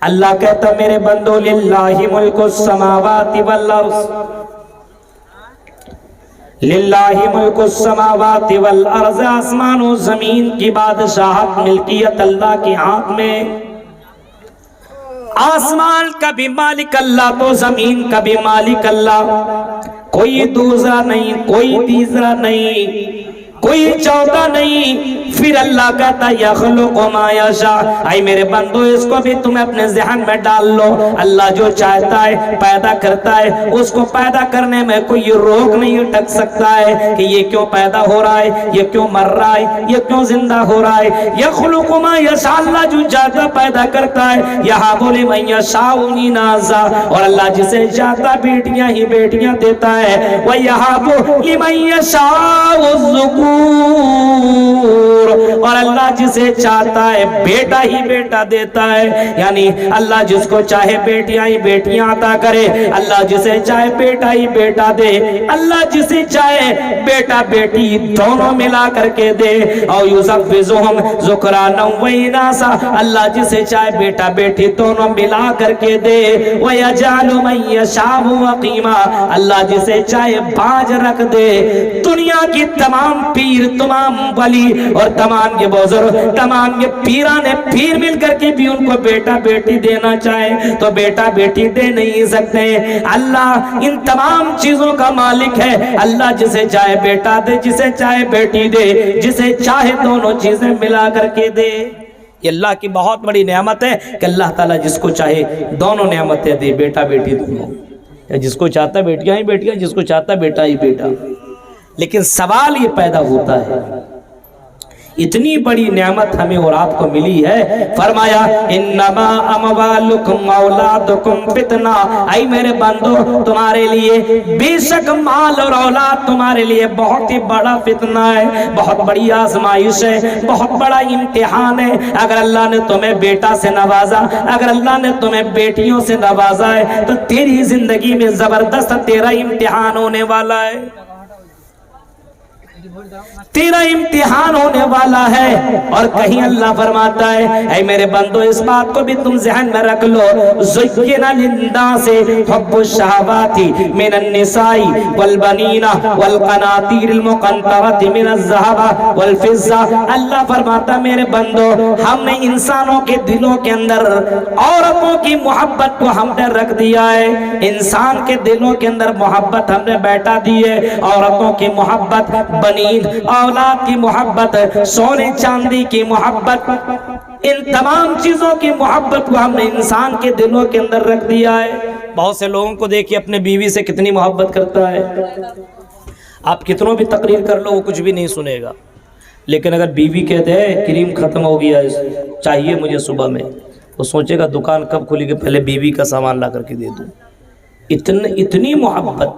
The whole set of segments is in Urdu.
اللہ کہتا میرے بندو للہ ملک السماوات والارض، للہ ملک السماوات والارض، آسمان و زمین کی بادشاہت ملکیت اللہ کے ہاتھ میں۔ آسمان کا بھی مالک اللہ تو زمین کا بھی مالک اللہ، کوئی دوسرا نہیں، کوئی تیسرا نہیں، کوئی چوتھا نہیں۔ پھر اللہ کہتا یخلق ما یشاء، اے میرے بندو اس کو بھی تمہیں اپنے ذہن میں ڈال لو، اللہ جو چاہتا ہے پیدا کرتا ہے، اس کو پیدا کرنے میں کوئی روک نہیں ٹک سکتا ہے کہ یہ کیوں پیدا ہو رہا ہے، یہ کیوں مر رہا ہے، یہ کیوں زندہ ہو رہا ہے۔ یخلق ما یشاء، اللہ جو چاہتا پیدا کرتا ہے۔ یہاں بولے من یشاء اناسا، اور اللہ جسے چاہتا بیٹیاں ہی بیٹیاں دیتا ہے۔ وَيَهَبُ لِمَن يَشَاءُ الذُّكُورَ، اور اللہ جسے چاہتا ہے بیٹا ہی بیٹا دیتا ہے، یعنی اللہ جس کو چاہے بیٹیاں ہی بیٹیاں عطا کرے، اللہ جسے چاہے بیٹا ہی بیٹا دے، اللہ جسے چاہے بیٹا بیٹی دونوں ملا کر کے دے۔ اور یُزَوِّجُهُمْ ذُکْرَانًا وَإِنَاثًا، اللہ جسے چاہے بیٹا بیٹی دونوں ملا کر کے دے۔ وَيَجْعَلُ مَن يَشَاءُ عَقِيمًا، اللہ جسے چاہے باج رکھ دے۔ دنیا کی تمام پیر، تمام ولی اور تمام کے بزرگ، تمام کے پیران پیر مل کر کے بھی ان کو بیٹا بیٹی دینا چاہے تو بیٹا بیٹی دے نہیں سکتے۔ اللہ ان تمام چیزوں کا مالک ہے، اللہ جسے چاہے بیٹا دے، جسے چاہے بیٹی دے، جسے چاہے دونوں چیزیں ملا کر کے دے۔ یہ اللہ کی بہت بڑی نعمت ہے کہ اللہ تعالیٰ جس کو چاہے دونوں نعمتیں دے، بیٹا بیٹی دونوں، جس کو چاہتا بیٹیاں ہی بیٹیاں، جس کو چاہتا بیٹا ہی بیٹا۔ لیکن سوال یہ پیدا ہوتا ہے، اتنی بڑی نعمت ہمیں اور آپ کو ملی ہے، فرمایا انما اموالکم اولادکم فتنہ، اے میرے بندو تمہارے لیے بے شک مال اور اولاد تمہارے لیے بہت ہی بڑا فتنہ ہے، بہت بڑی آزمائش ہے، بہت بڑا امتحان ہے۔ اگر اللہ نے تمہیں بیٹا سے نوازا، اگر اللہ نے تمہیں بیٹیوں سے نوازا ہے تو تیری زندگی میں زبردست تیرا امتحان ہونے والا ہے، تیرا امتحان ہونے والا ہے۔ اور کہیں اللہ فرماتا ہے اے میرے بندو اس بات کو بھی تم ذہن میں رکھ لو، زُيِّنَ لِلنَّاسِ حُبُّ الشَّهَوَاتِ مِنَ النِّسَاءِ وَالْبَنِينَ وَالْقَنَاطِيرِ الْمُقَنطَرَةِ مِنَ الذَّهَبِ وَالْفِضَّةِ، اللہ فرماتا میرے بندو ہم نے انسانوں کے دلوں کے اندر عورتوں کی محبت کو ہم نے رکھ دیا ہے، انسان کے دلوں کے اندر محبت ہم نے بیٹھا دی ہے، عورتوں کی محبت، بنین اولاد کی محبت، سونے چاندی کی محبت، ان تمام چیزوں کی محبت کو ہم نے انسان کے دلوں کے اندر رکھ دیا ہے۔ بہت سے لوگوں کو دیکھیے اپنے بیوی سے کتنی محبت کرتا ہے، آپ کتنوں بھی تقریر کر لو وہ کچھ بھی نہیں سنے گا، لیکن اگر بیوی کہتے ہیں کریم ختم ہو گیا چاہیے مجھے صبح میں، وہ سوچے گا دکان کب کھلی کہ پہلے بیوی کا سامان لا کر کے دے دوں، اتنی محبت۔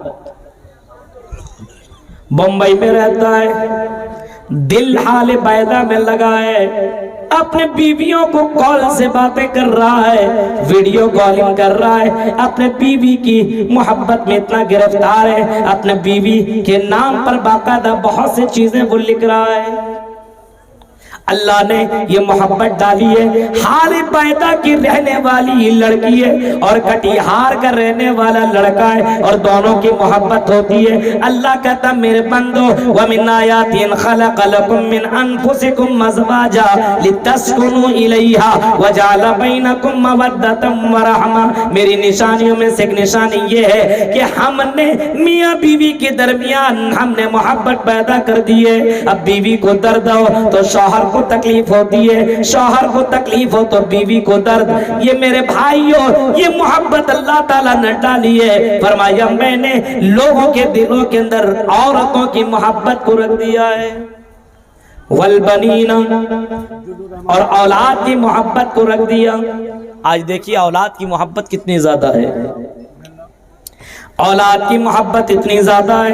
بمبئی میں رہتا ہے، دل حال بیدہ میں لگا ہے، اپنے بیویوں کو کال سے باتیں کر رہا ہے، ویڈیو کالنگ کر رہا ہے، اپنے بیوی کی محبت میں اتنا گرفتار ہے، اپنے بیوی کے نام پر باقاعدہ بہت سے چیزیں وہ لکھ رہا ہے۔ اللہ نے یہ محبت ڈالی ہے، حال بیدہ کی رہنے والی لڑکی ہے اور کٹیہار کا رہنے والا لڑکا ہے، اور دونوں کی محبت ہوتی ہے۔ اللہ کہتا میرے بندو وَمِنْ آيَاتٍ خَلَقَ لَكُم مِّنْ أَنفُسِكُمْ أَزْوَاجًا لِتَسْكُنُوا إِلَيْهَا وَجَعَلَ بَيْنَكُم مَّوَدَّةً وَرَحْمَةً، میری نشانیوں میں سے ایک نشانی یہ ہے کہ ہم نے میاں بیوی کے درمیان ہم نے محبت پیدا کر دی ہے۔ اب بیوی کو درد ہو تو شوہر کو تکلیف ہوتی ہے، شوہر کو تکلیف ہو تو بیوی کو درد۔ یہ میرے بھائیوں یہ محبت اللہ تعالیٰ نے ڈالی ہے، فرمایا میں نے لوگوں کے دلوں کے اندر عورتوں کی محبت کو رکھ دیا ہے، والبنین اور اولاد کی محبت کو رکھ دیا۔ آج دیکھیے اولاد کی محبت کتنی زیادہ ہے، اولاد کی محبت اتنی زیادہ ہے،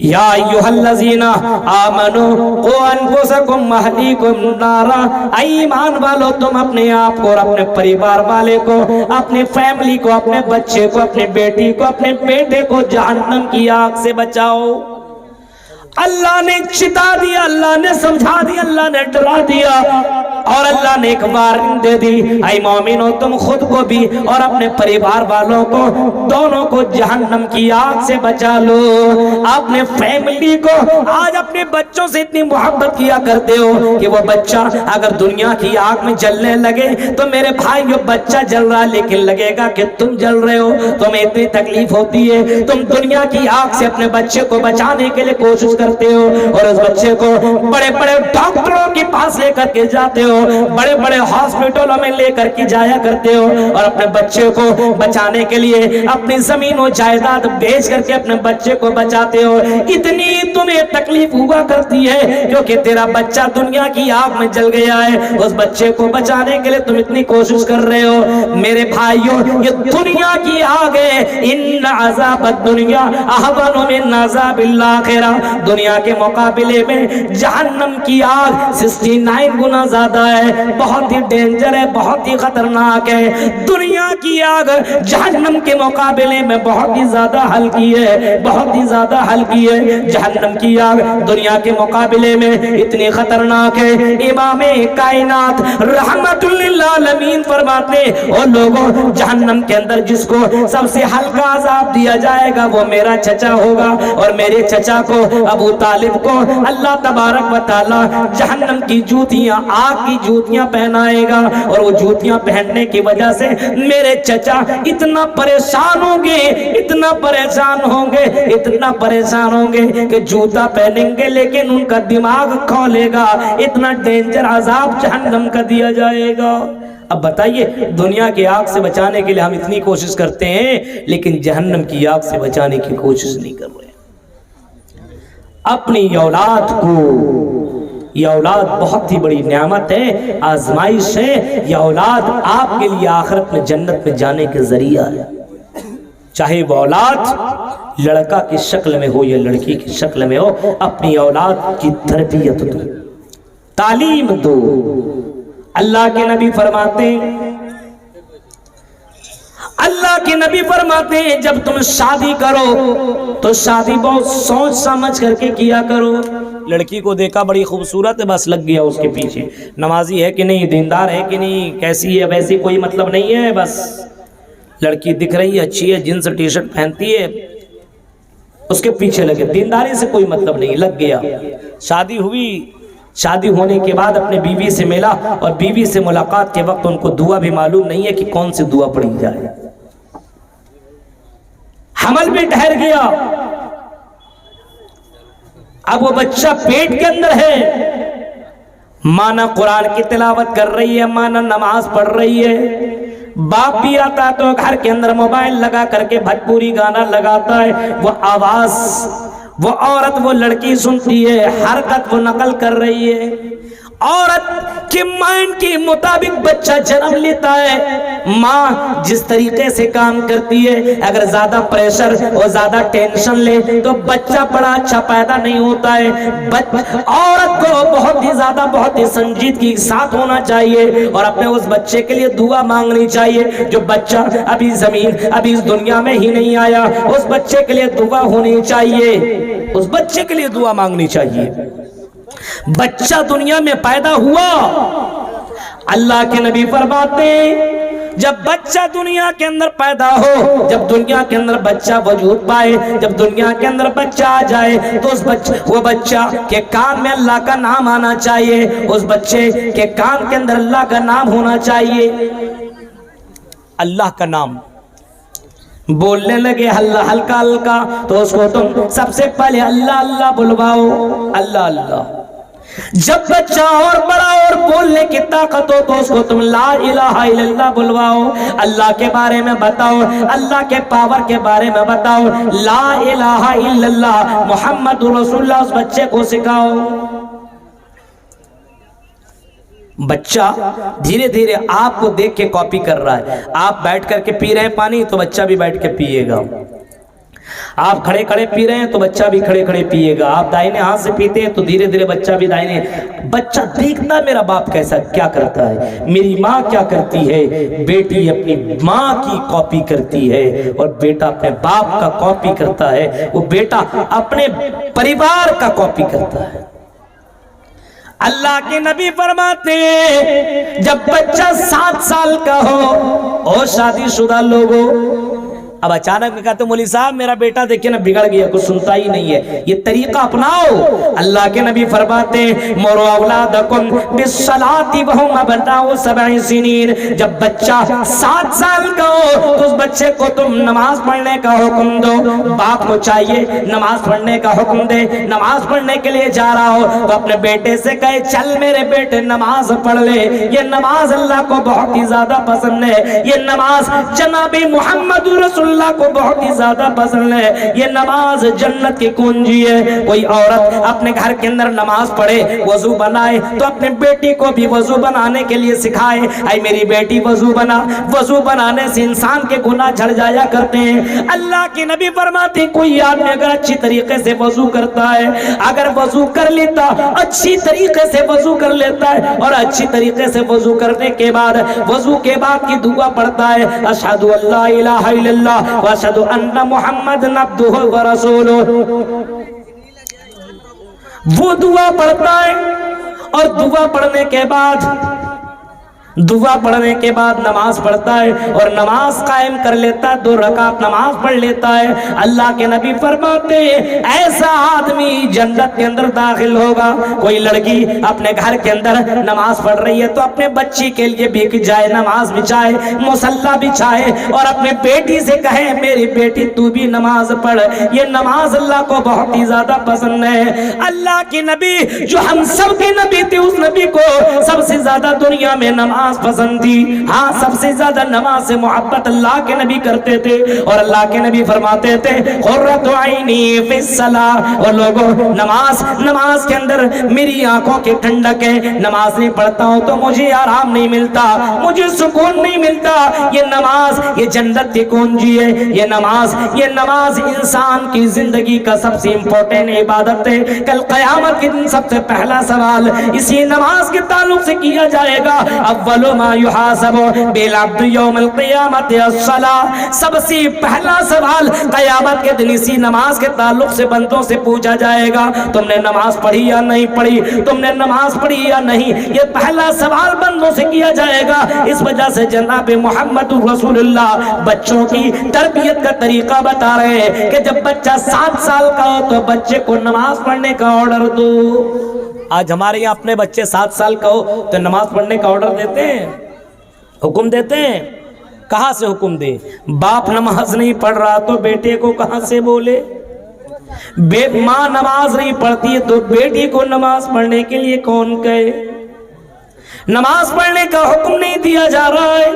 یا ایھا الذین آمنوا قوا انفسکم واہلیکم نارا، اے ایمان والو تم اپنے آپ کو اور اپنے پریوار والے کو، اپنے فیملی کو، اپنے بچے کو، اپنے بیٹی کو، اپنے بیٹے کو جہنم کی آگ سے بچاؤ۔ اللہ نے چتا دیا، اللہ نے سمجھا دیا، اللہ نے ڈرا دیا، اور اللہ نے ایک وارننگ دے دی، اے مومنو تم خود کو بھی اور اپنے پریوار والوں کو دونوں کو جہنم کی آگ سے بچا لو۔ اپنے فیملی کو، آج اپنے بچوں سے اتنی محبت کیا کرتے ہو کہ وہ بچہ اگر دنیا کی آگ میں جلنے لگے تو میرے بھائی جو بچہ جل رہا لیکن لگے گا کہ تم جل رہے ہو، تمہیں اتنی تکلیف ہوتی ہے، تم دنیا کی آگ سے اپنے بچے کو بچانے کے لیے کوشش کرتے ہو، اور اس بچے کو بڑے بڑے ڈاکٹروں کے پاس لے کر کے جاتے ہو، بڑے بڑے ہاسپٹلوں میں لے کر کے جایا کرتے ہو، اور اپنے بچے کو بچانے کے لیے اپنی زمین و جائیداد بیچ کر کے اپنے بچے کو بچاتے ہو۔ اتنی تمہیں تکلیف ہوا کرتی ہے کیونکہ تیرا بچہ دنیا کی آگ میں جل گیا ہے، اس بچے کو بچانے کے لیے تم اتنی کوشش کر رہے ہو۔ میرے بھائیوں یہ دنیا کی آگ ہے، ان عذاب الدنیا احون من عذاب الآخرہ، دنیا کے مقابلے میں جہنم کی آگ 69 گنا زیادہ ہے، بہت ہی ڈینجر ہے، بہت ہی خطرناک ہے۔ دنیا کی آگ جہنم کے مقابلے میں بہت ہی زیادہ ہلکی ہے، بہت ہی زیادہ ہلکی ہے۔ جہنم کی آگ دنیا کے مقابلے میں اتنی خطرناک ہے، امام کائنات رحمت للعالمین فرماتے او لوگوں جہنم کے اندر جس کو سب سے ہلکا عذاب دیا جائے گا وہ میرا چچا ہوگا، اور میرے چچا کو ابو طالب کو اللہ تبارک و تعالی جہنم کی جوتیاں، آگ کی جوتیاں پہنائے گا، اور وہ جوتیاں پہننے کی وجہ سے میرے چچا اتنا پریشان ہوں گے، اتنا پریشان ہوں گے، اتنا پریشان ہوں گے کہ جوتا پہنیں گے لیکن ان کا دماغ کھولے گا، اتنا ڈینجر عذاب جہنم کا دیا جائے گا۔ اب بتائیے دنیا کی آگ سے بچانے کے لیے ہم اتنی کوشش کرتے ہیں لیکن جہنم کی آگ سے بچانے کی کوشش نہیں کر رہے۔ اپنی اولاد کو، یہ اولاد بہت ہی بڑی نعمت ہے، آزمائش ہے، یہ اولاد آپ کے لیے آخرت میں جنت میں جانے کے ذریعہ ہے۔ چاہے وہ اولاد لڑکا کی شکل میں ہو یا لڑکی کی شکل میں ہو، اپنی اولاد کی تربیت دو، تعلیم دو۔ اللہ کے نبی فرماتے ہیں، اللہ کے نبی فرماتے ہیں جب تم شادی کرو تو شادی بہت سوچ سمجھ کر کے کیا کرو۔ لڑکی کو دیکھا بڑی خوبصورت ہے، بس لگ گیا اس کے پیچھے، نمازی ہے کہ نہیں، دیندار ہے کہ نہیں، کیسی ہے ویسی کوئی مطلب نہیں ہے، بس لڑکی دکھ رہی ہے، اچھی ہے، جینس ٹی شرٹ پہنتی ہے، اس کے پیچھے لگے، دینداری سے کوئی مطلب نہیں، لگ گیا۔ شادی ہوئی، شادی ہونے کے بعد اپنے بیوی سے ملا، اور بیوی سے ملاقات کے وقت ان کو دعا بھی معلوم نہیں ہے کہ کون سی دعا پڑھی جائے۔ حمل بھی ٹھہر گیا، اب وہ بچہ پیٹ کے اندر ہے، ماں نہ قرآن کی تلاوت کر رہی ہے، ماں نہ نماز پڑھ رہی ہے، باپ بھی آتا تو گھر کے اندر موبائل لگا کر کے بھجپوری گانا لگاتا ہے، وہ آواز وہ عورت وہ لڑکی سنتی ہے، حرکت وہ نقل کر رہی ہے، عورت کے مائنڈ کے مطابق بچہ جنم لیتا ہے۔ ماں جس طریقے سے کام کرتی ہے، اگر زیادہ پریشر اور زیادہ ٹینشن لے تو بچہ بڑا اچھا پیدا نہیں ہوتا ہے۔ عورت کو بہت ہی زیادہ بہت ہی سنجیدگی کے ساتھ ہونا چاہیے، اور اپنے اس بچے کے لیے دعا مانگنی چاہیے۔ جو بچہ ابھی اس دنیا میں ہی نہیں آیا، اس بچے کے لیے دعا ہونی چاہیے، اس بچے کے لیے دعا مانگنی چاہیے۔ بچہ دنیا میں پیدا ہوا، اللہ کے نبی فرماتے ہیں جب بچہ دنیا کے اندر پیدا ہو، جب دنیا کے اندر بچہ وجود پائے، جب دنیا کے اندر بچہ آ جائے تو وہ بچہ کے کان میں اللہ کا نام آنا چاہیے، اس بچے کے کان کے اندر اللہ کا نام ہونا چاہیے۔ اللہ کا نام بولنے لگے ہلکا ہلکا تو اس کو تم سب سے پہلے اللہ اللہ بلواؤ، اللہ اللہ۔ جب بچہ اور بڑا اور بولنے کی طاقت ہو تو اس کو تم لا الہ الا اللہ بلواؤ، اللہ کے بارے میں بتاؤ، اللہ کے پاور کے بارے میں بتاؤ، لا الہ الا اللہ محمد رسول اللہ اس بچے کو سکھاؤ۔ بچہ دھیرے دھیرے آپ کو دیکھ کے کاپی کر رہا ہے، آپ بیٹھ کر کے پی رہے ہیں پانی تو بچہ بھی بیٹھ کے پیے گا، آپ کھڑے کھڑے پی رہے ہیں تو بچہ بھی کھڑے کھڑے پیے گا، آپ دائنے ہاتھ سے پیتے ہیں تو دھیرے دھیرے بچہ بھی دائنے، بچہ دیکھتا ہے میرا باپ کیسا کیا کرتا ہے، میری ماں کیا کرتی ہے، بیٹی اپنی ماں کی کاپی کرتی ہے اور بیٹا اپنے باپ کا کاپی کرتا ہے، وہ بیٹا اپنے پریوار کا کاپی کرتا ہے۔ اللہ کے نبی فرماتے ہیں جب بچہ 7 سال کا ہو اور شادی شدہ لوگوں، اب اچانک میں کہتے ہیں مولوی صاحب میرا بیٹا دیکھیں نا بگڑ گیا، کچھ سنتا ہی نہیں ہے، یہ طریقہ اپناؤ۔ اللہ کے نبی فرماتے ہیں مروا اولادکم بالصلاۃ وہم ابناء 7 سنین، جب بچہ 7 سال کا ہو تو اس بچے کو تم نماز پڑھنے کا حکم دو۔ باپ کو چاہیے نماز پڑھنے کا حکم دے، نماز پڑھنے کے لیے جا رہا ہو تو اپنے بیٹے سے کہے چل میرے بیٹے نماز پڑھ لے، یہ نماز اللہ کو بہت ہی زیادہ پسند ہے، یہ نماز جناب محمد رسول اللہ کو بہت ہی زیادہ پسند ہے، یہ نماز جنت کی کنجی ہے۔ کوئی عورت اپنے گھر کے اندر نماز پڑھے، وضو بنائے تو اپنے بیٹی کو بھی وضو بنانے کے لیے سکھائے، اے میری بیٹی وضو بنا، وضو بنانے سے انسان کے گناہ جھڑ جایا کرتے ہیں۔ اللہ کے نبی فرماتے کوئی آدمی اگر اچھی طریقے سے وضو کرتا ہے، اگر وضو کر لیتا اچھی طریقے سے وضو کر لیتا ہے اور اچھی طریقے سے وضو کرنے کے بعد وضو کے بعد کی دعا پڑھتا ہے اشہد ان لا الہ الا اللہ واشہد ان محمد عبدہ ورسولہ، وہ دعا پڑھتا ہے اور دعا پڑھنے کے بعد نماز پڑھتا ہے اور نماز قائم کر لیتا ہے، 2 رکعت نماز پڑھ لیتا ہے۔ اللہ کے نبی فرماتے ہیں ایسا آدمی جنت کے اندر داخل ہوگا۔ کوئی لڑکی اپنے گھر کے اندر نماز پڑھ رہی ہے تو اپنے بچی کے لیے بھی جائے نماز بچھائے، مصلی بچھائے اور اپنے بیٹی سے کہے میری بیٹی تو بھی نماز پڑھ، یہ نماز اللہ کو بہت ہی زیادہ پسند ہے۔ اللہ کے نبی جو ہم سب کے نبی تھے، اس نبی کو سب سے زیادہ دنیا میں نماز پسند تھی، ہاں سب سے زیادہ نماز سے محبت اللہ کے نبی کرتے تھے اور اللہ کے نبی فرماتے تھے قرۃ عینی فی الصلاۃ، اور لوگوں نماز کے اندر میری آنکھوں کی ٹھنڈک ہے، نماز نہیں پڑھتا ہوں تو مجھے آرام نہیں ملتا، مجھے سکون نہیں ملتا۔ یہ نماز یہ جنت کی کنجی ہے، یہ نماز انسان کی زندگی کا سب سے امپورٹنٹ عبادت ہے۔ کل قیامت کے دن سب سے پہلا سوال اسی نماز کے تعلق سے کیا جائے گا، اول ما یحاسب بالعبد یوم القیامت الصلاۃ، سب سے پہلا سوال قیامت کے دن اسی نماز کے تعلق سے بندوں سے پوچھا جائے گا، تم نے نماز پڑھی یا نہیں پڑھی، تم نے نماز پڑھی یا نہیں، یہ پہلا سوال بندوں سے کیا جائے گا۔ اس وجہ سے جناب محمد رسول اللہ بچوں کی تربیت کا طریقہ بتا رہے ہیں کہ جب بچہ 7 سال کا ہو تو بچے کو نماز پڑھنے کا آرڈر دو۔ آج ہمارے یہاں اپنے بچے 7 سال کا ہو تو نماز پڑھنے کا آرڈر دیتے ہیں، حکم دیتے ہیں، کہاں سے حکم دے؟ باپ نماز نہیں پڑھ رہا تو بیٹے کو کہاں سے بولے؟ ماں نماز نہیں پڑھتی ہے تو بیٹی کو نماز پڑھنے کے لیے کون کہے؟ نماز پڑھنے کا حکم نہیں دیا جا رہا ہے۔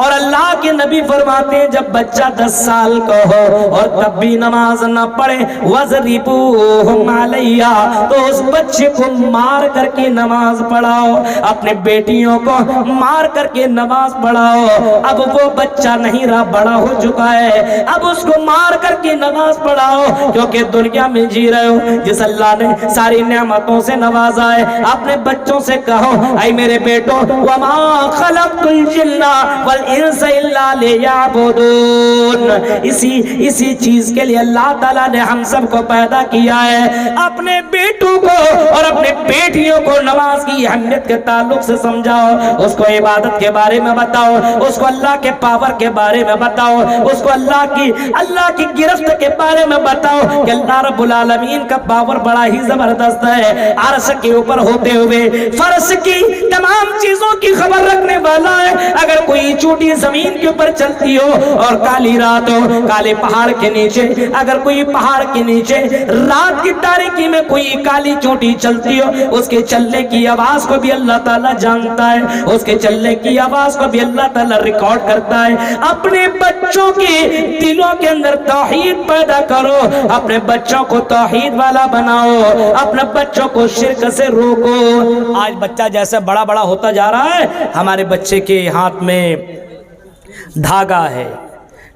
اور اللہ کے نبی فرماتے ہیں جب بچہ 10 سال کا ہو اور تب بھی نماز نہ پڑھے وَضْرِبُوهُمْ عَلَيْهَا، تو اس بچے کو مار کر کے نماز پڑھاؤ، اپنے بیٹیوں کو مار کر کے نماز پڑھاؤ۔ اب وہ بچہ نہیں رہا، بڑا ہو چکا ہے، اب اس کو مار کر کے نماز پڑھاؤ، کیونکہ دنیا میں جی رہے ہو جس اللہ نے ساری نعمتوں سے نوازا ہے۔ اپنے بچوں سے کہو اے میرے بیٹو وَمَا خَلَقْتُ الْجِنَّ وَالْإِنسَ إِلَّا لِيَعْبُدُونَ، اسی چیز کے لیے اللہ تعالیٰ نے ہم سب کو پیدا کیا ہے۔ اپنے بیٹوں کو اور اپنے بیٹیوں کو نماز کی اہمیت کے تعلق سے سمجھاؤ، اس کو عبادت کے بارے میں بتاؤ، اس کو اللہ کے پاور کے بارے میں بتاؤ، اس کو اللہ کی گرفت کے بارے میں بتاؤ کہ اللہ رب العالمین کا پاور بڑا ہی زبردست ہے، عرش کے اوپر ہوتے ہوئے فرش کی تمام چیزوں کی خبر رکھنے والا ہے۔ اگر کوئی چوٹی زمین کے اوپر چلتی ہو اور کالی رات ہو، کالے پہاڑ کے نیچے اگر کوئی پہاڑ کے نیچے رات کی تاریکی میں کوئی کالی چوٹی چلتی ہو، اس کے چلنے کی آواز کو بھی اللہ تعالیٰ جانتا ہے، اس کے چلنے کی آواز کو بھی اللہ تعالیٰ ریکارڈ کرتا ہے۔ اپنے بچوں کے دلوں کے اندر توحید پیدا کرو، اپنے بچوں کو توحید والا بناؤ، اپنے بچوں کو شرک سے روکو۔ آج بچہ جیسے بڑا بڑا ہوتا جا رہا ہے، ہمارے بچے کے ہاتھ میں دھاگا ہے،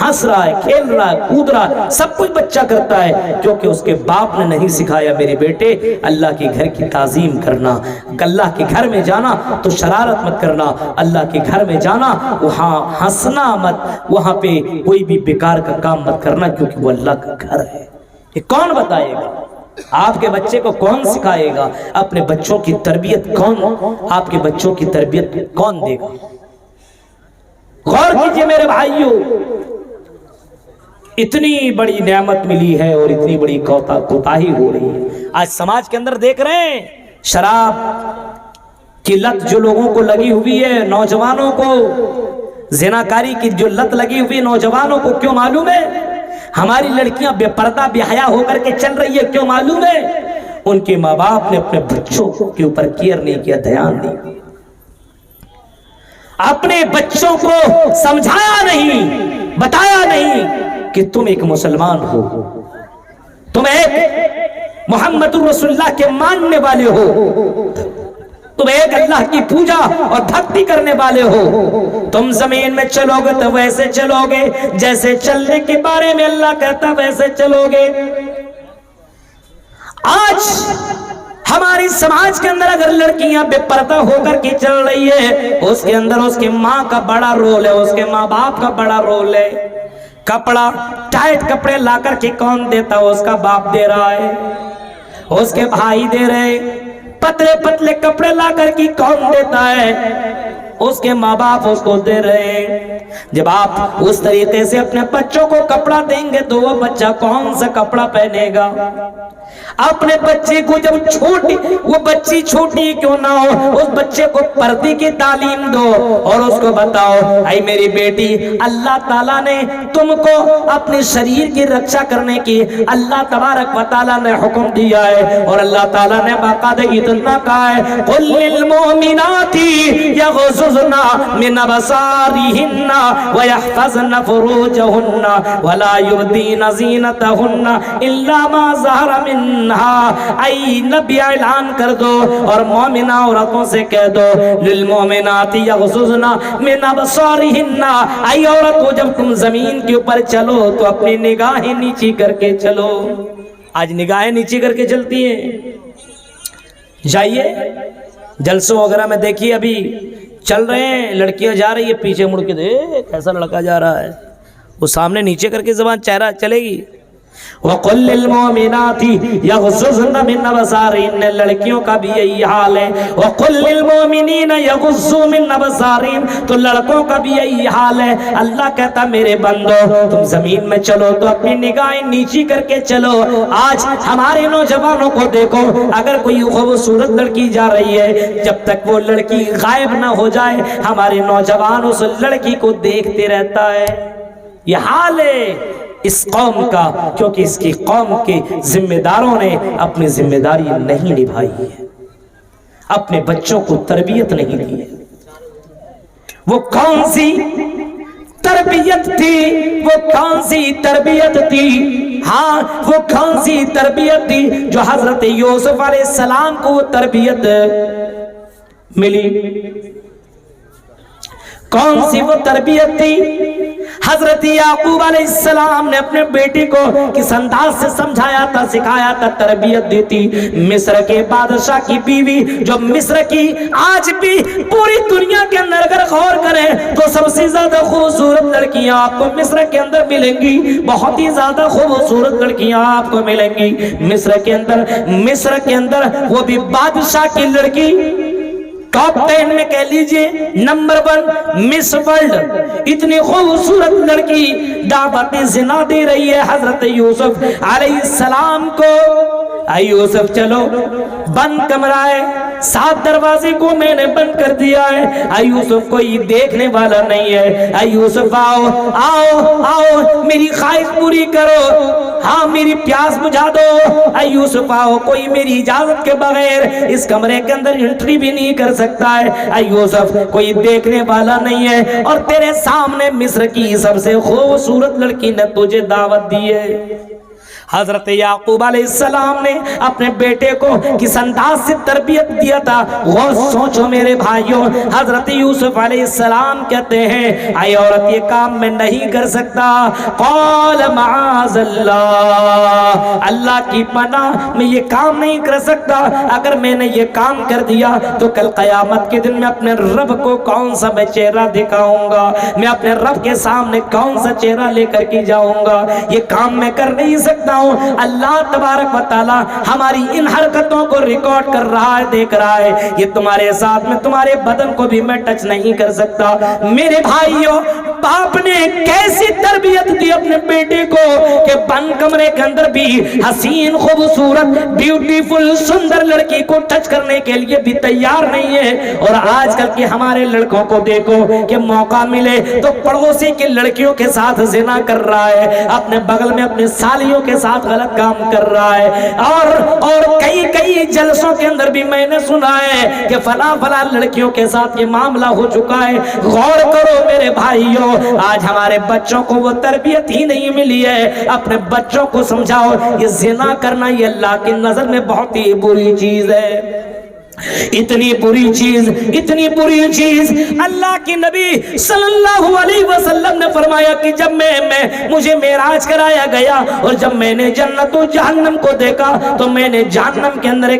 ہنس رہا ہے، کھیل رہا ہے، کود رہا ہے، سب کچھ بچہ کرتا ہے، کیونکہ اس کے باپ نے نہیں سکھایا میرے بیٹے اللہ کے گھر کی تعظیم کرنا، اللہ کے گھر میں جانا تو شرارت مت کرنا، اللہ کے گھر میں جانا وہاں ہنسنا مت، وہاں پہ کوئی بھی بیکار کا کام مت کرنا، کیونکہ وہ اللہ کا گھر ہے۔ یہ کون بتائے گا؟ آپ کے بچے کو کون سکھائے گا؟ اپنے بچوں کی تربیت کون، آپ کے بچوں کی تربیت کون دے گا؟ غور کیجئے میرے بھائیوں، اتنی بڑی نعمت ملی ہے اور اتنی بڑی کوتاہی ہو رہی ہے۔ آج سماج کے اندر دیکھ رہے ہیں شراب کی لت جو لوگوں کو لگی ہوئی ہے، نوجوانوں کو زناکاری کی جو لت لگی ہوئی نوجوانوں کو، کیوں معلوم ہے؟ ہماری لڑکیاں بے پردہ بے حیا ہو کر کے چل رہی ہے، کیوں معلوم ہے؟ ان کے ماں باپ نے اپنے بچوں کے اوپر کیئر نہیں کیا، دھیان نہیں کیا، اپنے بچوں کو سمجھایا نہیں، بتایا نہیں کہ تم ایک مسلمان ہو، تم ایک محمد رسول اللہ کے ماننے والے ہو، تم ایک اللہ کی پوجا اور بھکتی کرنے والے ہو۔ تم زمین میں چلو گے تو ویسے چلو گے جیسے چلنے کے بارے میں اللہ کہتا ویسے چلو گے۔ آج ہماری سماج کے اندر اگر لڑکیاں بے پردہ ہو کر کے چل رہی ہے، اس کے اندر اس کے ماں کا بڑا رول ہے، اس کے ماں باپ کا بڑا رول ہے۔ کپڑا ٹائٹ کپڑے لا کر کے کون دیتا؟ اس کا باپ دے رہا ہے، اس کے بھائی دے رہے۔ پتلے پتلے کپڑے لا کر کے کون دیتا ہے؟ اس کے ماں باپ اس کو دے رہے۔ جب آپ اس طریقے سے اپنے بچوں کو کپڑا دیں گے تو وہ بچہ کون سا کپڑا پہنے گا؟ اپنے بچے کو جب چھوٹی، وہ بچی چھوٹی کیوں نہ ہو، اس بچے کو پردے کی تعلیم دو اور اس کو بتاؤ، اے میری بیٹی، اللہ تعالیٰ نے تم کو اپنے شریر کی رکشا کرنے کی اللہ تبارک و تعالیٰ نے حکم دیا ہے، اور اللہ تعالیٰ نے باقاعدہ اتنا کہا ہے قُلْ لِلْمُؤْمِنَاتِ يَغْضُضْنَ مِنْ أَبْصَارِهِنَّ وَيَحْفَظْنَ فُرُوجَهُنَّ وَلَا يُبْدِينَ زِينَتَهُنَّ إِلَّا مَا ظَهَرَ مِنْهَا۔ اے نبی اعلان کر دو اور مومنہ عورتوں سے کہہ دو للمؤمنات یغضضن من ابصارهن، اے عورتوں جب تم زمین کے اوپر چلو تو اپنی نگاہیں نیچی کر کے چلو۔ آج نگاہیں نیچی کر کے چلتی ہیں؟ جائیے جلسوں وغیرہ میں دیکھیے، ابھی چل رہے ہیں، لڑکیاں جا رہی ہے، پیچھے مڑ کے دیکھ کیسا لڑکا جا رہا ہے، وہ سامنے نیچے کر کے زبان چہرہ چلے گی۔ وَقُلْ لِلْمُؤْمِنَاتِ يَغْضُضْنَ مِنْ أَبْصَارِهِنَّ، لڑکیوں کا بھی یہی حال ہے۔ وَقُلْ لِلْمُؤْمِنِينَ يَغُضُّوا مِنْ أَبْصَارِهِمْ، تو لڑکوں کا بھی یہی حال ہے۔ اللہ کہتا میرے بندو تم زمین میں چلو تو اپنی نگاہیں نیچی کر کے چلو۔ آج ہمارے نوجوانوں کو دیکھو، اگر کوئی خوبصورت لڑکی جا رہی ہے، جب تک وہ لڑکی غائب نہ ہو جائے ہمارے نوجوان اس لڑکی کو دیکھتے رہتا ہے۔ یہ حال ہے اس قوم کا، کیونکہ اس کی قوم کے ذمہ داروں نے اپنی ذمہ داری نہیں نبھائی ہے، اپنے بچوں کو تربیت نہیں دی ہے۔ وہ کون سی تربیت تھی؟ وہ کون سی تربیت تھی؟ ہاں وہ کون سی تربیت تھی جو حضرت یوسف علیہ السلام کو تربیت ملی؟ کون سی وہ تربیت تھی؟ حضرت یعقوب علیہ السلام نے اپنے بیٹی کو کس انداز سے سمجھایا تھا، سکھایا تھا، تربیت دی تھی۔ مصر کے بادشاہ کی بیوی جو مصر کی آج بھی پوری دنیا کے اندر اگر غور کریں تو سب سے زیادہ خوبصورت لڑکیاں آپ کو مصر کے اندر ملیں گی، بہت ہی زیادہ خوبصورت لڑکیاں آپ کو ملیں گی مصر کے اندر۔ مصر کے اندر وہ بھی بادشاہ کی لڑکی، ٹاپ 10 میں کہہ لیجئے نمبر 1 مس ورلڈ، اتنی خوبصورت لڑکی دعوت زنا دے رہی ہے حضرت یوسف علیہ السلام کو۔ اے یوسف چلو، بند کمرہ ہے، 7 دروازے کو میں نے بند کر دیا ہے، اے یوسف کوئی دیکھنے والا نہیں ہے، اے یوسف آؤ آؤ آؤ میری خواہش پوری کرو، ہاں میری پیاس بجھا دو، اے یوسف آؤ، کوئی میری اجازت کے بغیر اس کمرے کے اندر انٹری بھی نہیں کر سکتا ہے، اے یوسف کوئی دیکھنے والا نہیں ہے، اور تیرے سامنے مصر کی سب سے خوبصورت لڑکی نے تجھے دعوت دی ہے۔ حضرت یعقوب علیہ السلام نے اپنے بیٹے کو کس انداز سے تربیت دیا تھا، غور سوچو میرے بھائیوں۔ حضرت یوسف علیہ السلام کہتے ہیں اے عورت یہ کام میں نہیں کر سکتا، قال معاذ اللہ، اللہ کی پناہ میں یہ کام نہیں کر سکتا، اگر میں نے یہ کام کر دیا تو کل قیامت کے دن میں اپنے رب کو کون سا میں چہرہ دکھاؤں گا، میں اپنے رب کے سامنے کون سا چہرہ لے کر کے جاؤں گا، یہ کام میں کر نہیں سکتا ہوں۔ اللہ تبارک و تعالی ہماری ان حرکتوں کو ریکارڈ کر رہا ہے، دیکھ رہا ہے، یہ تمہارے ساتھ میں تمہارے بدن کو بھی میں ٹچ نہیں کر سکتا۔ میرے بھائیوں، باپ نے کیسی تربیت دی اپنے بیٹے کو کہ بند کمرے کے اندر بھی حسین خوبصورت بیوٹیفل سندر لڑکی کو ٹچ کرنے کے لیے بھی تیار نہیں ہے۔ اور آج کل کے ہمارے لڑکوں کو دیکھو کہ موقع ملے تو پڑوسی کی لڑکیوں کے ساتھ زنا کر رہا ہے، اپنے بغل میں اپنے سالیوں کے ساتھ غلط کام کر رہا ہے، اور کئی جلسوں کے اندر بھی میں نے سنا ہے کہ فلاں لڑکیوں کے ساتھ یہ معاملہ ہو چکا ہے۔ غور کرو میرے بھائیوں، آج ہمارے بچوں کو وہ تربیت ہی نہیں ملی ہے۔ اپنے بچوں کو سمجھاؤ یہ زنا کرنا یہ اللہ کی نظر میں بہت ہی بری چیز ہے، اتنی بری چیز اللہ کی نبی صلی اللہ علیہ وسلم نے فرمایا کہ جب مجھے معراج کرایا گیا اور جب میں نے جنت و جہنم کو دیکھا تو میں نے جہنم کے اندر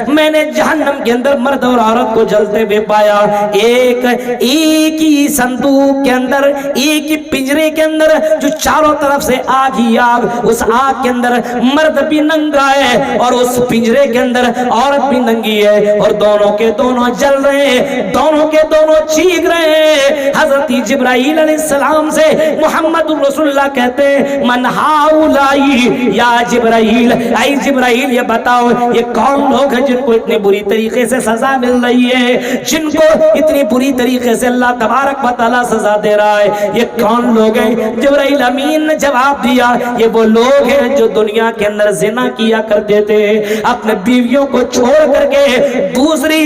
میں نے جہنم کے اندر مرد اور عورت کو جلتے ہوئے پایا، ایک ہی صندوق کے اندر، ایک ہی پنجرے کے اندر جو چاروں طرف سے آگ ہی آگ، اس آگ کے اندر مرد بھی ننگا ہے اور اس پنجرے کے اندر عورت بھی ننگی ہے، اور دونوں کے دونوں جل رہے ہیں، دونوں کے دونوں چیخ رہے ہیں۔ حضرت جبرائیل علیہ السلام سے محمد رسول اللہ کہتے ہیں من ہاؤلائی یا جبرائیل، اے جبرائیل یہ بتاؤ یہ کون لوگ ہیں جن کو اتنی بری طریقے سے سزا مل رہی ہے، جن کو اتنی بری طریقے سے اللہ تبارک و تعالی سزا دے رہا ہے، یہ کون لوگ ہیں؟ جبرائیل امین نے جواب دیا یہ وہ لوگ ہیں جو دنیا کے اندر زنا کیا کرتے تھے، اپنے بیویوں کو چھوڑ کر کے دوسری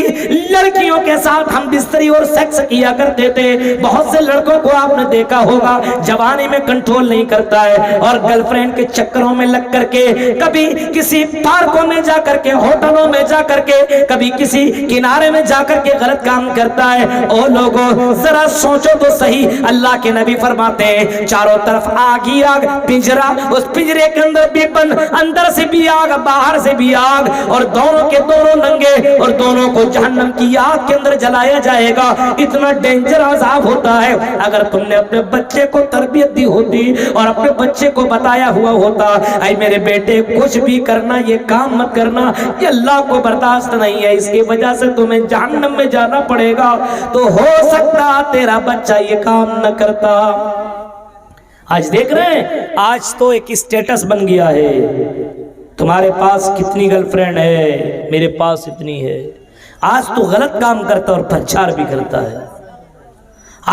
لڑکیوں کے ساتھ ہم بستری اور سیکس کیا کرتے تھے۔ بہت سے لڑکوں کو آپ نے دیکھا ہوگا جوانی میں کنٹرول نہیں کرتا ہے اور گرل فرینڈ کے چکروں میں لگ کر کے کبھی کسی پارکوں میں جا کر کے، ہوٹلوں میں جا کر کے، کبھی کسی کنارے میں جا کر کے غلط کام کرتا ہے۔ او لوگوں ذرا سوچو تو صحیح، اللہ کے نبی فرماتے ہیں چاروں طرف آگ ہی آگ، پنجرا، اس پنجرے کے اندر بھی بند، اندر سے بھی آگ باہر سے بھی آگ، اور دونوں کے دونوں ننگے اور دونوں کو جہنم کی آگ کے اندر جلایا جائے گا۔ اتنا ڈینجر عذاب ہوتا ہے۔ اگر تم نے اپنے بچے کو تربیت دی ہوتی اور اپنے بچے کو بتایا ہوا ہوتا اے میرے بیٹے کچھ بھی کرنا یہ کام مت کرنا، یہ اللہ کو برداشت نہیں ہے، اس کی وجہ سے تمہیں جہنم میں جانا پڑے گا، تو ہو سکتا تیرا بچہ یہ کام نہ کرتا۔ آج دیکھ رہے ہیں، آج تو ایک اسٹیٹس بن گیا ہے، تمہارے پاس کتنی گرل فرینڈ ہے، میرے پاس اتنی ہے۔ آج تو غلط کام کرتا اور پرچار بھی کرتا ہے۔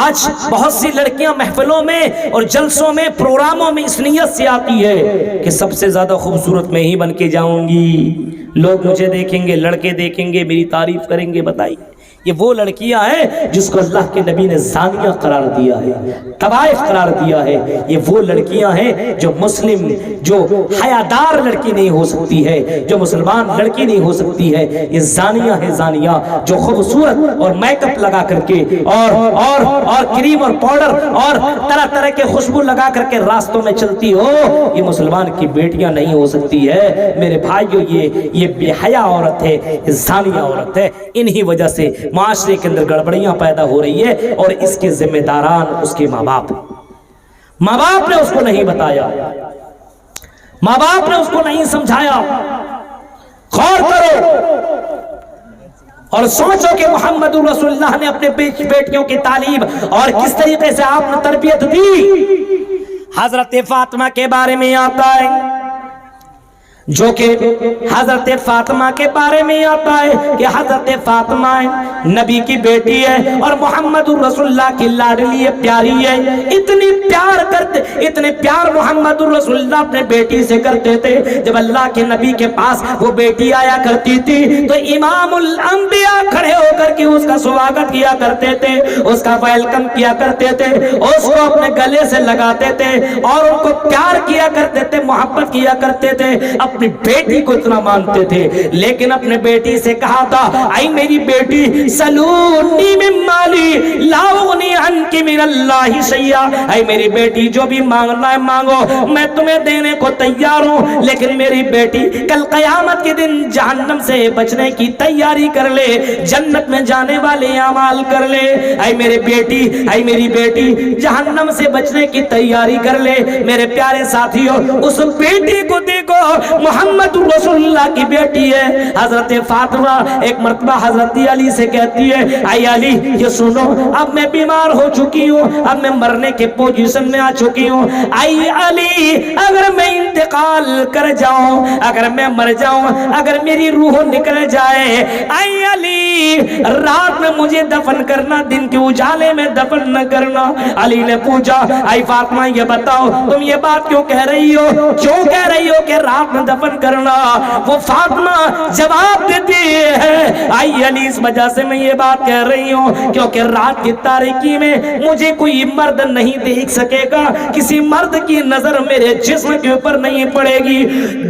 آج بہت سی لڑکیاں محفلوں میں اور جلسوں میں پروگراموں میں اس نیت سے آتی ہے کہ سب سے زیادہ خوبصورت میں ہی بن کے جاؤں گی، لوگ مجھے دیکھیں گے، لڑکے دیکھیں گے، میری تعریف کریں گے۔ بتائیے یہ وہ لڑکیاں ہیں جس کو اللہ کے نبی نے زانیہ قرار دیا ہے، طوائف قرار دیا ہے۔ یہ وہ لڑکیاں ہیں جو مسلم، جو حیادار لڑکی نہیں ہو سکتی ہے، جو مسلمان لڑکی نہیں ہو سکتی ہے، یہ زانیہ ہے، زانیہ جو خوبصورت اور میک اپ لگا کر کے اور کریم اور پاؤڈر اور طرح طرح کے خوشبو لگا کر کے راستوں میں چلتی ہو، یہ مسلمان کی بیٹیاں نہیں ہو سکتی ہے۔ میرے بھائیو یہ بے حیا عورت ہے، یہ زانیہ عورت ہے۔ انہی وجہ سے معاشرے کے اندر گڑبڑیاں پیدا ہو رہی ہے اور اس کے ذمہ داران اس کے ماں باپ نے اس کو نہیں بتایا، ماں باپ نے اس کو نہیں سمجھایا۔ غور کرو اور سوچو کہ محمد رسول اللہ نے اپنے بیٹیوں کی تعلیم اور کس طریقے سے آپ نے تربیت دی۔ حضرت فاطمہ کے بارے میں آتا ہے جو کہ حضرت فاطمہ کے بارے میں آتا ہے کہ حضرت فاطمہ نبی کی بیٹی ہے اور محمد الرسول اللہ کی لاڈلی ہے، پیاری ہے. اتنے پیار محمد الرسول اللہ اپنے بیٹی سے کرتے تھے. جب اللہ کے نبی کے پاس وہ بیٹی آیا کرتی تھی تو امام الانبیاء کھڑے ہو کر کے اس کا سواگت کیا کرتے تھے، اس کا ویلکم کیا کرتے تھے، اس کو اپنے گلے سے لگاتے تھے اور ان کو پیار کیا کرتے تھے، محبت کیا کرتے تھے، اپنی بیٹی کو اتنا مانتے تھے. لیکن اپنے بیٹی سے کہا تھا اے میری بیٹی سلونی من مالی لا اغنی عنک من اللہ شیئا، اے میری بیٹی جو بھی مانگنا ہے مانگو، میں تمہیں دینے کو تیار ہوں، لیکن میری بیٹی کل قیامت کے دن جہنم سے بچنے کی تیاری کر لے، جنت میں جانے والے اعمال کر لے. اے میری بیٹی جہنم سے بچنے کی تیاری کر لے. میرے پیارے ساتھیوں اس بیٹی کو دیکھو، محمد رسول اللہ کی بیٹی ہے. حضرت فاطمہ ایک مرتبہ حضرت علی سے کہتی ہے اے علی یہ سنو، اب میں بیمار ہو چکی ہوں، اب میں مرنے کے پوزیشن میں آ چکی ہوں. اے علی اگر میں انتقال کر جاؤں، اگر میں مر جاؤں، اگر میری روح نکل جائے، اے علی رات میں مجھے دفن کرنا، دن کے اجالے میں دفن نہ کرنا. علی نے پوچھا اے فاطمہ یہ بتاؤ تم یہ بات کیوں کہہ رہی ہو، کیوں کہہ رہی ہو کہ رات میں دفن کرنا؟ وہ فاطمہ جواب دیتی ہے اے علی اس وجہ سے میں یہ بات کہہ رہی ہوں کیونکہ رات کی تاریکی میں مجھے کوئی مرد نہیں دیکھ سکے گا، کسی مرد کی نظر میرے جسم کے اوپر نہیں پڑے گی.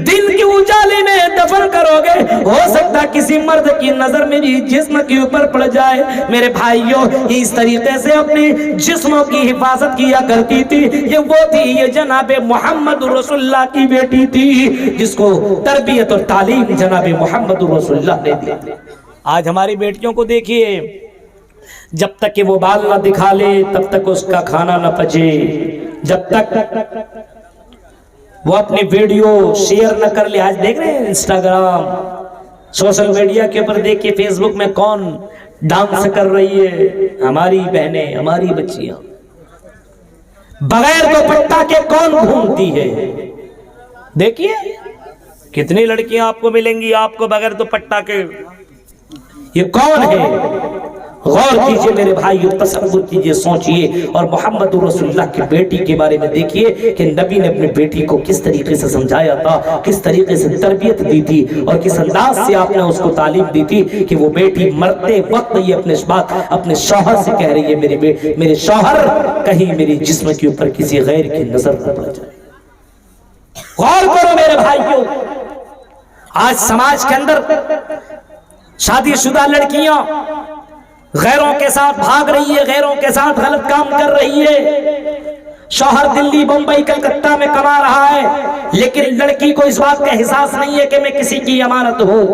دن کے اجالے میں دفن کرو گے، ہو سکتا کسی مرد کی نظر میری جسم کے اوپر پڑ جائے. میرے بھائیوں اس طریقے سے اپنے جسموں کی حفاظت کیا کرتی تھی. یہ وہ تھی، یہ جناب محمد رسول اللہ کی بیٹی تھی جس کو تربیت اور تعلیم جناب محمد رسول اللہ نے دی. آج ہماری بیٹیوں کو دیکھیے، جب تک کہ وہ بال نہ دکھا لے تب تک اس کا کھانا نہ پچے، جب تک وہ اپنی ویڈیو شیئر نہ کر لے. آج دیکھ رہے ہیں انسٹاگرام سوشل میڈیا کے اوپر دیکھیے، فیس بک میں کون ڈانس کر رہی ہے، ہماری بہنیں، ہماری بچیاں. بغیر دوپٹہ کے کون گھومتی ہے؟ دیکھیے کتنی لڑکیاں آپ کو ملیں گی آپ کو بغیر دوپٹہ کے. یہ کون ہے؟ غور کیجئے میرے بھائیو، تصور کیجئے، سوچئے اور محمد رسول اللہ کی بیٹی کے بارے میں دیکھیے کہ نبی نے اپنی بیٹی کو کس طریقے سے سمجھایا تھا، کس طریقے سے تربیت دی تھی اور کس انداز سے آپ نے اس کو تعلیم دی تھی کہ وہ بیٹی مرتے وقت یہ اپنے شوہر سے کہہ رہی ہے میرے شوہر کہیں میری جسم کے اوپر کسی غیر کی نظر نہ پڑ جائے. غور کرو میرے بھائیو، آج سماج کے اندر شادی شدہ لڑکیاں غیروں کے ساتھ بھاگ رہی ہے، غیروں کے ساتھ غلط کام کر رہی ہے. شوہر دلی، بمبئی، کلکتہ میں کما رہا ہے، لیکن لڑکی کو اس بات کا احساس نہیں ہے کہ میں کسی کی امانت ہوں.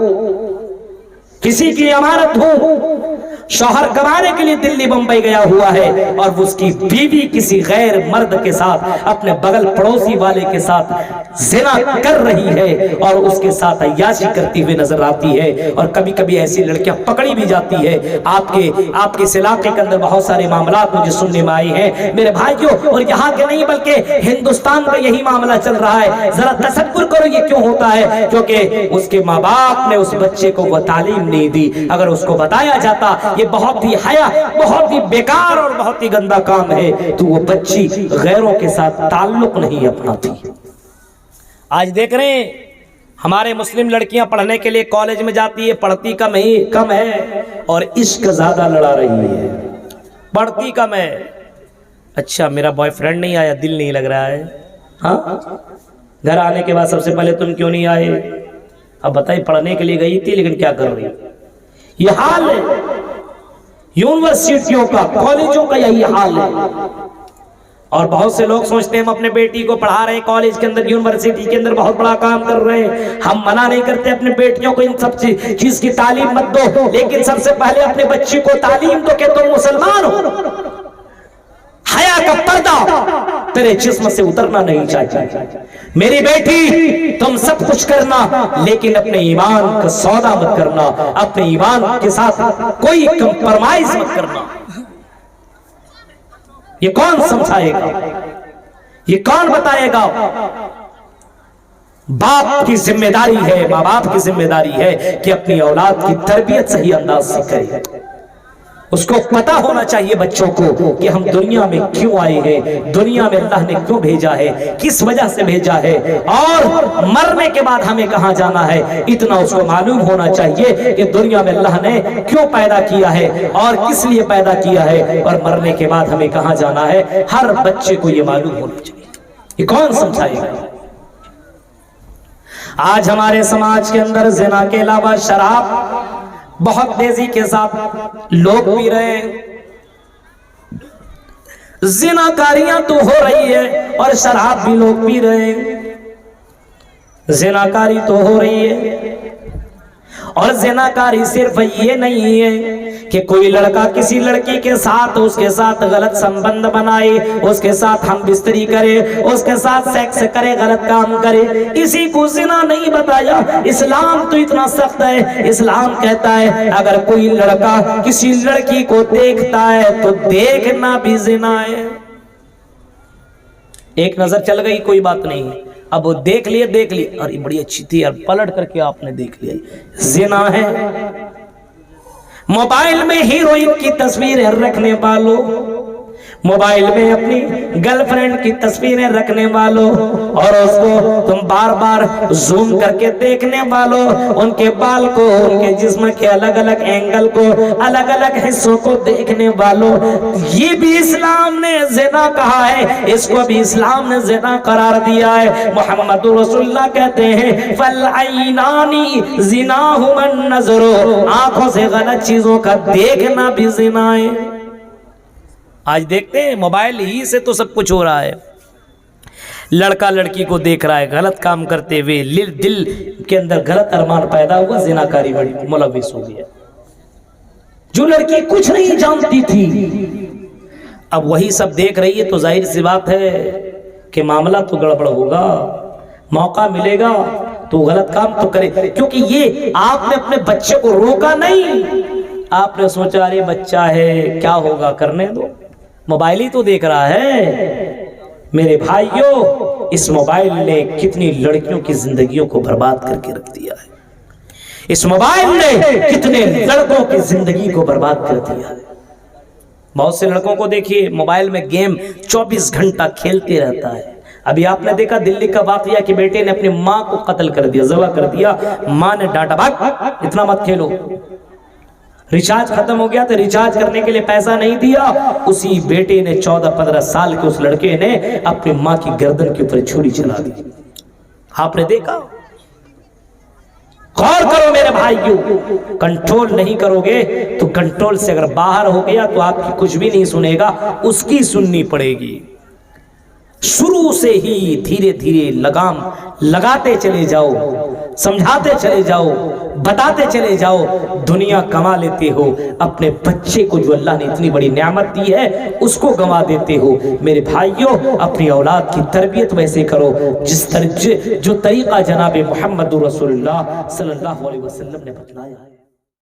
شوہر کمانے کے لیے دلی بمبئی گیا ہوا ہے اور اس کی بیوی کسی غیر مرد کے ساتھ، اپنے بغل پڑوسی والے کے ساتھ زنا کر رہی ہے اور اس کے ساتھ عیاشی کرتی ہوئے نظر آتی ہے. اور کبھی کبھی ایسی لڑکیاں پکڑی بھی جاتی ہے. آپ کے اس علاقے کے اندر بہت سارے معاملات مجھے سننے میں آئے ہیں میرے بھائیوں، اور یہاں کے نہیں بلکہ ہندوستان کا یہی معاملہ چل رہا ہے. ذرا تصور کرو یہ کیوں ہوتا ہے؟ کیونکہ اس کے ماں باپ نے اس بچے کو وہ تعلیم نہیں دی. اگر اس کو بتایا جاتا یہ بہت ہی حیا، بہت ہی بیکار اور بہت ہی گندا کام ہے، تو وہ بچی غیروں کے ساتھ تعلق نہیں اپناتی. آج دیکھ رہے ہیں ہمارے مسلم لڑکیاں پڑھنے کے لیے کالج میں جاتی ہے، پڑھتی کم ہے اور عشق زیادہ لڑا رہی ہے. پڑھتی کم ہے، اچھا میرا بوائے فرینڈ نہیں آیا، دل نہیں لگ رہا ہے. ہاں گھر آنے کے بعد سب سے پہلے تم کیوں نہیں آئے؟ اب بتائیے، پڑھنے کے لیے گئی تھی لیکن کیا کر رہی؟ یہ حال ہے یونیورسٹیوں کا، کالجوں کا، یہی حال ہے. اور بہت سے لوگ سوچتے ہیں ہم اپنے بیٹی کو پڑھا رہے ہیں کالج کے اندر، یونیورسٹی کے اندر بہت بڑا کام کر رہے ہیں. ہم منع نہیں کرتے اپنے بیٹیوں کو ان سب چیز کی تعلیم مت دو، لیکن سب سے پہلے اپنے بچی کو تعلیم دو کہ تم مسلمان ہو. حیا کا پردہ تیرے جسم سے اترنا نہیں چاہیے. میری بیٹی تم سب کچھ کرنا لیکن اپنے ایمان کا سودا مت کرنا، اپنے ایمان کے ساتھ کوئی کمپرمائز مت کرنا. یہ کون سمجھائے گا؟ یہ کون بتائے گا؟ باپ کی ذمہ داری ہے، ماں باپ کی ذمہ داری ہے کہ اپنی اولاد کی تربیت صحیح انداز سے کرے. اس کو پتا ہونا چاہیے بچوں کو کہ ہم دنیا میں کیوں آئے ہیں، دنیا میں اللہ نے کیوں بھیجا ہے، کس وجہ سے بھیجا ہے، اور مرنے کے بعد ہمیں کہاں جانا ہے. اتنا اس کو معلوم ہونا چاہیے کہ دنیا میں اللہ نے کیوں پیدا کیا ہے اور کس لیے پیدا کیا ہے، اور مرنے کے بعد ہمیں کہاں جانا ہے. ہر بچے کو یہ معلوم ہونا چاہیے. یہ کون سمجھائے گا؟ آج ہمارے سماج کے اندر زنا کے علاوہ شراب بہت تیزی کے ساتھ لوگ پی رہے ہیں. زناکاریاں تو ہو رہی ہے اور شراب بھی لوگ پی رہے ہیں. زناکاری تو ہو رہی ہے، اور زناکاری صرف یہ نہیں ہے کہ کوئی لڑکا کسی لڑکی کے ساتھ اس کے ساتھ غلط سمبند بنائے، اس کے ساتھ ہم بستری کرے، اس کے ساتھ سیکس کرے، غلط کام کرے. اسی کو زنا نہیں بتایا. اسلام تو اتنا سخت ہے. اسلام کہتا ہے اگر کوئی لڑکا کسی لڑکی کو دیکھتا ہے تو دیکھنا بھی زنا ہے. ایک نظر چل گئی کوئی بات نہیں، اب وہ دیکھ لیے ارے بڑی اچھی تھی اور پلٹ کر کے آپ نے دیکھ لیا، زنا ہے. موبائل میں ہیروئن کی تصویریں رکھنے والوں، موبائل میں اپنی گرل فرینڈ کی تصویریں رکھنے والوں، اور اس کو تم بار بار زوم کر کے دیکھنے والوں، ان کے بال کو، ان کے جسم کے الگ الگ اینگل کو، الگ الگ حصوں کو دیکھنے والوں، یہ بھی اسلام نے زنا کہا ہے. اس کو بھی اسلام نے زنا قرار دیا ہے. محمد رسول اللہ کہتے ہیں فَالْعَيْنَانِ زِنَاهُمَا النَّظْرُ، آنکھوں سے غلط چیزوں کا دیکھنا بھی زنا ہے. آج دیکھتے ہیں موبائل ہی سے تو سب کچھ ہو رہا ہے. لڑکا لڑکی کو دیکھ رہا ہے غلط کام کرتے ہوئے، دل کے اندر غلط ارمان پیدا ہوا، زناکاری بڑی ملوث ہو گیا. جو لڑکی کچھ نہیں جانتی تھی اب وہی سب دیکھ رہی ہے، تو ظاہر سی بات ہے کہ معاملہ تو گڑبڑ ہوگا. موقع ملے گا تو غلط کام تو کرے، کیونکہ یہ آپ نے اپنے بچے کو روکا نہیں. آپ نے سوچا ارے بچہ ہے کیا ہوگا، کرنے دو، موبائل ہی تو دیکھ رہا ہے. میرے بھائیوں، اس موبائل نے کتنی لڑکیوں کی زندگیوں کو برباد کر کے رکھ دیا ہے. اس موبائل نے کتنے لڑکوں کی زندگی کو برباد کر دیا ہے. بہت سے لڑکوں کو دیکھیے موبائل میں گیم 24 گھنٹہ کھیلتے رہتا ہے. ابھی آپ نے دیکھا دلی کا واقعہ کہ بیٹے نے اپنی ماں کو قتل کر دیا، ذبح کر دیا. ماں نے ڈانٹا بھاگ اتنا مت کھیلو. ریچارج ختم ہو گیا تو ریچارج کرنے کے لیے پیسہ نہیں دیا. اسی بیٹے نے 14-15 سال کے اس لڑکے نے اپنی ماں کی گردن کے اوپر چھری چلا دی. آپ نے دیکھا؟ غور کرو میرے بھائیوں، کنٹرول نہیں کرو گے تو کنٹرول سے اگر باہر ہو گیا تو آپ کی کچھ بھی نہیں سنے گا، اس کی سننی پڑے گی. شروع سے ہی دھیرے دھیرے لگام لگاتے چلے جاؤ، سمجھاتے چلے جاؤ، بتاتے چلے جاؤ، دنیا کما لیتے ہو. اپنے بچے کو جو اللہ نے اتنی بڑی نعمت دی ہے اس کو گنوا دیتے ہو. میرے بھائیوں، اپنی اولاد کی تربیت ویسے کرو جو طریقہ جناب محمد رسول اللہ صلی اللہ علیہ وسلم نے بتلایا ہے.